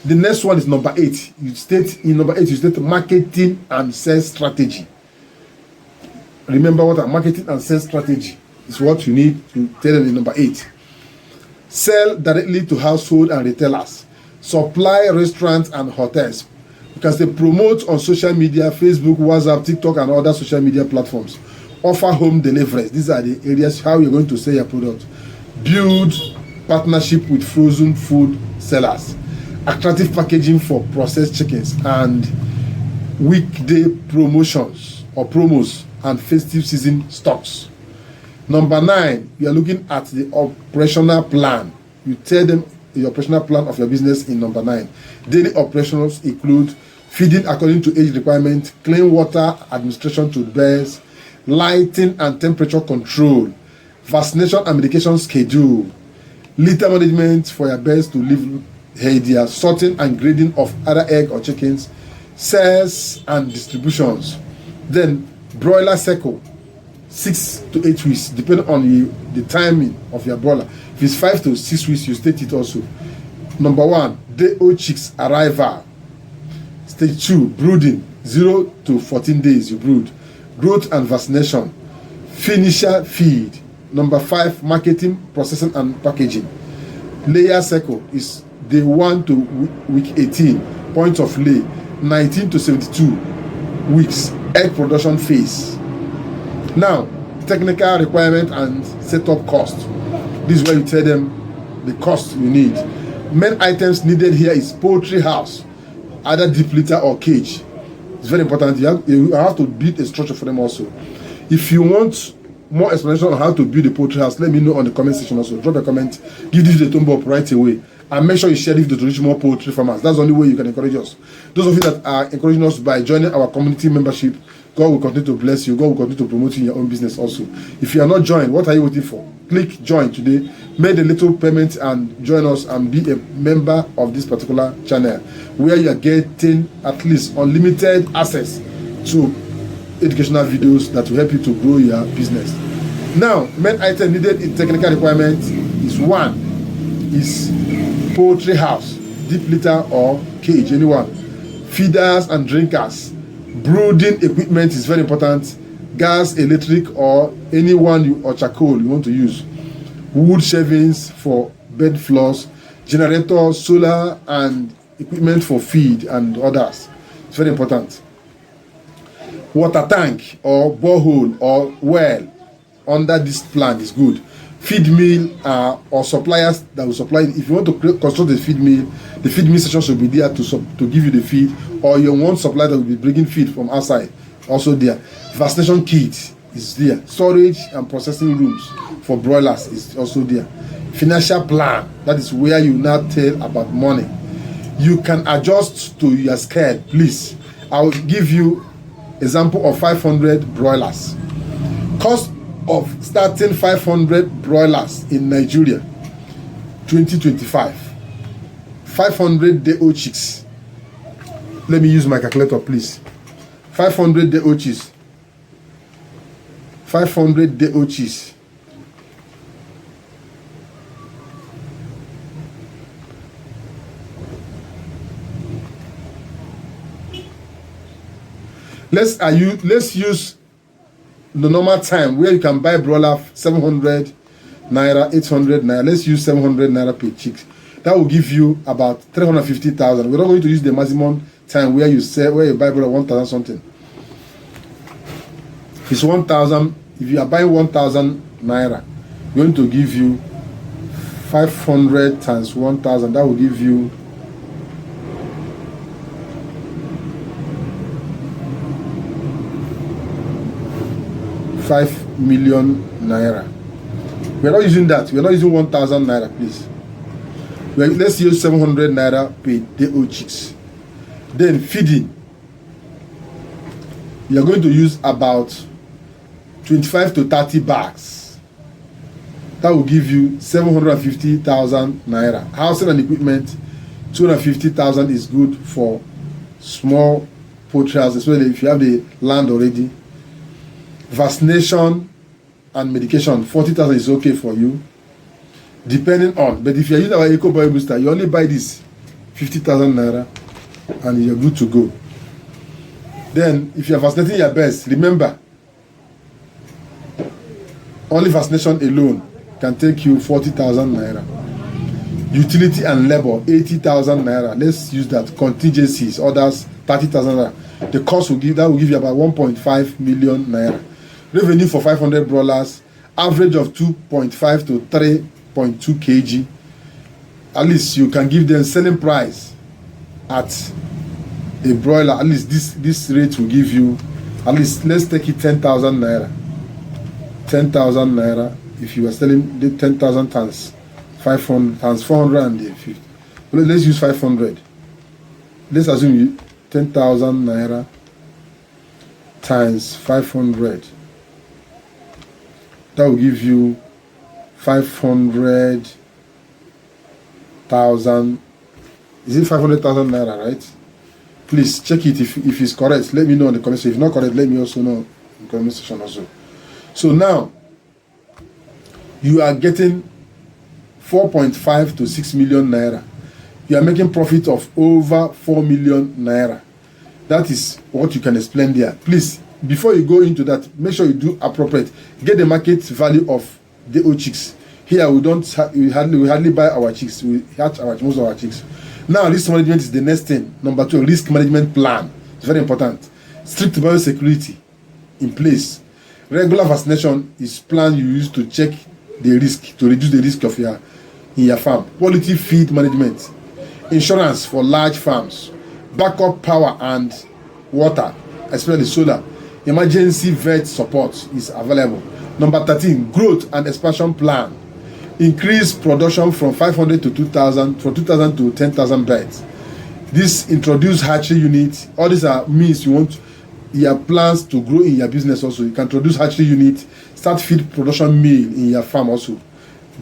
The next one is number 8. You state marketing and sales strategy. Remember what a marketing and sales strategy is what you need to tell them in number 8. Sell directly to household and retailers. Supply restaurants and hotels. Because they promote on social media, Facebook, WhatsApp, TikTok, and other social media platforms. Offer home deliveries. These are the areas how you're going to sell your product. Build partnership with frozen food sellers. Attractive packaging for processed chickens and weekday promotions or promos and festive season stocks. Number 9, you are looking at the operational plan. You tell them the operational plan of your business in number 9. Daily operations include feeding according to age requirement, clean water administration to birds, lighting and temperature control, vaccination and medication schedule, litter management for your birds to live healthier, sorting and grading of other egg or chickens, sales and distributions. Then broiler cycle, 6 to 8 weeks, depending on the timing of your broiler. If it's 5 to 6 weeks, you state it also. Number 1, day-old chicks arrival. Stage 2, brooding, 0 to 14 days you brood. Growth and vaccination. Finisher feed. Number 5, marketing, processing and packaging. Layer cycle is day 1 to week 18, point of lay, 19 to 72 weeks, egg production phase. Now, technical requirement and setup cost. This is where you tell them the cost you need. Main items needed here is poultry house, either deep litter or cage. It's very important. You have to build a structure for them also. If you want more explanation on how to build a poultry house, let me know on the comment section also. Drop a comment, give this a thumb up right away, and make sure you share this to reach more poultry farmers. That's the only way you can encourage us. Those of you that are encouraging us by joining our community membership, God will continue to bless you. God will continue to promote you in your own business also. If you are not joined, what are you waiting for? Click join today, make a little payment and join us and be a member of this particular channel where you are getting at least unlimited access to educational videos that will help you to grow your business. Now, main item needed in technical requirement is 1 is poultry house, deep litter or cage, anyone. Feeders and drinkers. Brooding equipment is very important. Gas, electric, or anyone or charcoal you want to use. Wood shavings for bed floors, generators, solar and equipment for feed and others. It's very important. Water tank or borehole or well under this plan is good. Feed mill or suppliers that will supply. If you want to construct a feed mill, the feed mill station should be there to give you the feed, or you want supplier that will be bringing feed from outside, also there. Vaccination kit is there. Storage and processing rooms for broilers is also there. Financial plan, that is where you now tell about money. You can adjust to your scale, please. I will give you example of 500 broilers. Cost of starting 500 broilers in Nigeria 2025. 500 day-old chicks. Let me use my calculator, please. 500 day-old chicks. 500 day-old chicks. Let's use the normal time where you can buy broiler 700 naira, 800 naira. Let's use 700 naira per chick. That will give you about 350,000. We're not going to use the maximum time where you buy broiler 1,000 something. It's 1,000. If you are buying 1,000 naira, we're going to give you 500 times 1,000. That will give you 5 million naira. We're not using that. We're not using 1,000 naira, please. Let's use 700 naira per day-old chicks. Then feeding. You're going to use about 25 to 30 bags. That will give you 750,000 naira. Housing and equipment, 250,000 is good for small poultry houses, especially if you have the land already. Vaccination and medication, 40,000 is okay for you, depending on. But if you are using our Eco Bio Booster, you only buy this 50,000 naira, and you're good to go. Then, if you're vaccinating your birds, remember, only vaccination alone can take you 40,000 naira. Utility and labor, 80,000 naira. Let's use that. Contingencies, others, 30,000 naira. The cost will give you about 1.5 million naira. Revenue for 500 broilers, average of 2.5 to 3.2 kg. At least you can give them selling price at a broiler. At least this rate will give you, at least let's take it 10,000 naira. 10,000 naira. If you are selling the 10,000 times 500 times 450. Let's use 500. Let's assume 10,000 naira times 500. That will give you 500,000. Is it 500,000 naira, right? Please check it. If it's correct, let me know in the comment section. If not correct, let me also know in the comment section also. So now you are getting 4.5 to 6 million naira. You are making profit of over 4 million naira. That is what you can explain there. Please, before you go into that, make sure you do appropriate. Get the market value of the old chicks. Here we hardly buy our chicks. We hatch most of our chicks. Now risk management is the next thing. Number 2, risk management plan. It's very important. Strict biosecurity in place. Regular vaccination is plan you use to check the risk, to reduce the risk of in your farm. Quality feed management. Insurance for large farms. Backup power and water, especially solar. Emergency vet support is available. Number 13, growth and expansion plan. Increase production from 500 to 2,000, from 2,000 to 10,000 birds. This introduce hatchery units. All these are means you want your plans to grow in your business also. You can introduce hatchery unit, start feed production mill in your farm also.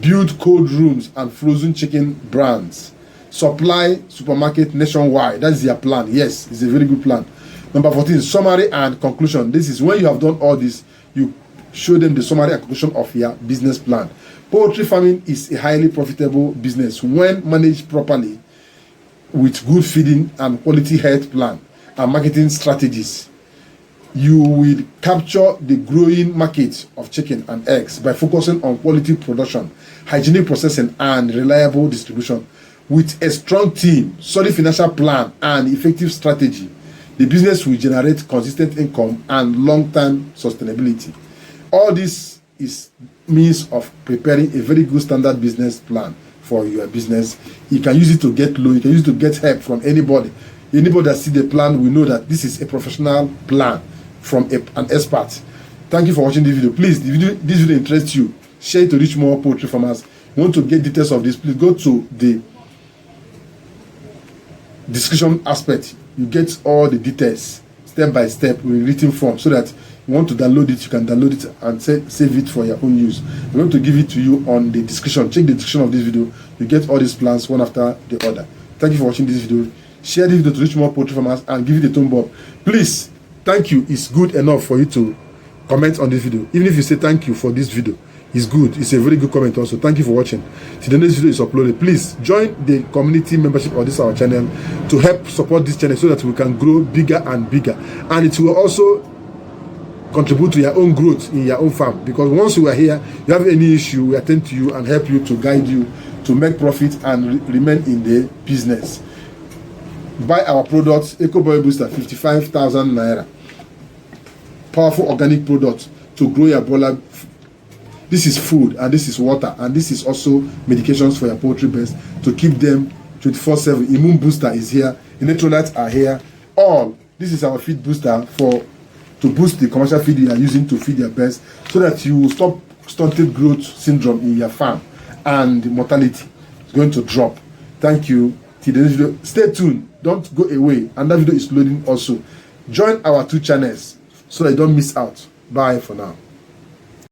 Build cold rooms and frozen chicken brands. Supply supermarket nationwide. That is your plan. Yes, it's a very good plan. Number 14, summary and conclusion. This is when you have done all this, you show them the summary and conclusion of your business plan. Poultry farming is a highly profitable business when managed properly with good feeding and quality health plan and marketing strategies. You will capture the growing market of chicken and eggs by focusing on quality production, hygienic processing, and reliable distribution. With a strong team, solid financial plan, and effective strategy, the business will generate consistent income and long-term sustainability. All this is means of preparing a very good standard business plan for your business. You can use it to get loan, you can use it to get help from anybody. Anybody that see the plan will know that this is a professional plan from an expert. Thank you for watching this video. Please, if this video interests you, share it to reach more poultry farmers. You want to get details of this, please go to the description aspect. You get all the details step by step with written form, so that you want to download it, you can download it and save it for your own use. I'm going to give it to you on the description. Check the description of this video. You get all these plans one after the other. Thank you for watching this video. Share this video to reach more poultry farmers and give it a thumb up. Please, thank you is good enough for you to comment on this video. Even if you say thank you for this video, it's good. It's a very good comment also. Thank you for watching. Till the next video is uploaded, please join the community membership of this our channel to help support this channel so that we can grow bigger and bigger. And it will also contribute to your own growth in your own farm, because once you are here, you have any issue, we attend to you and help you to guide you to make profit and remain in the business. Buy our products, Eco Boil Booster, 55,000 naira. Powerful organic product to grow your broiler. This is food and this is water and this is also medications for your poultry birds to keep them 24/7. Immune booster is here, electrolytes are here. All this is our feed booster to boost the commercial feed you are using to feed your birds, so that you will stop stunted growth syndrome in your farm and the mortality is going to drop. Thank you. Till the next video, stay tuned, don't go away, and that video is loading also. Join our 2 channels so that you don't miss out. Bye for now.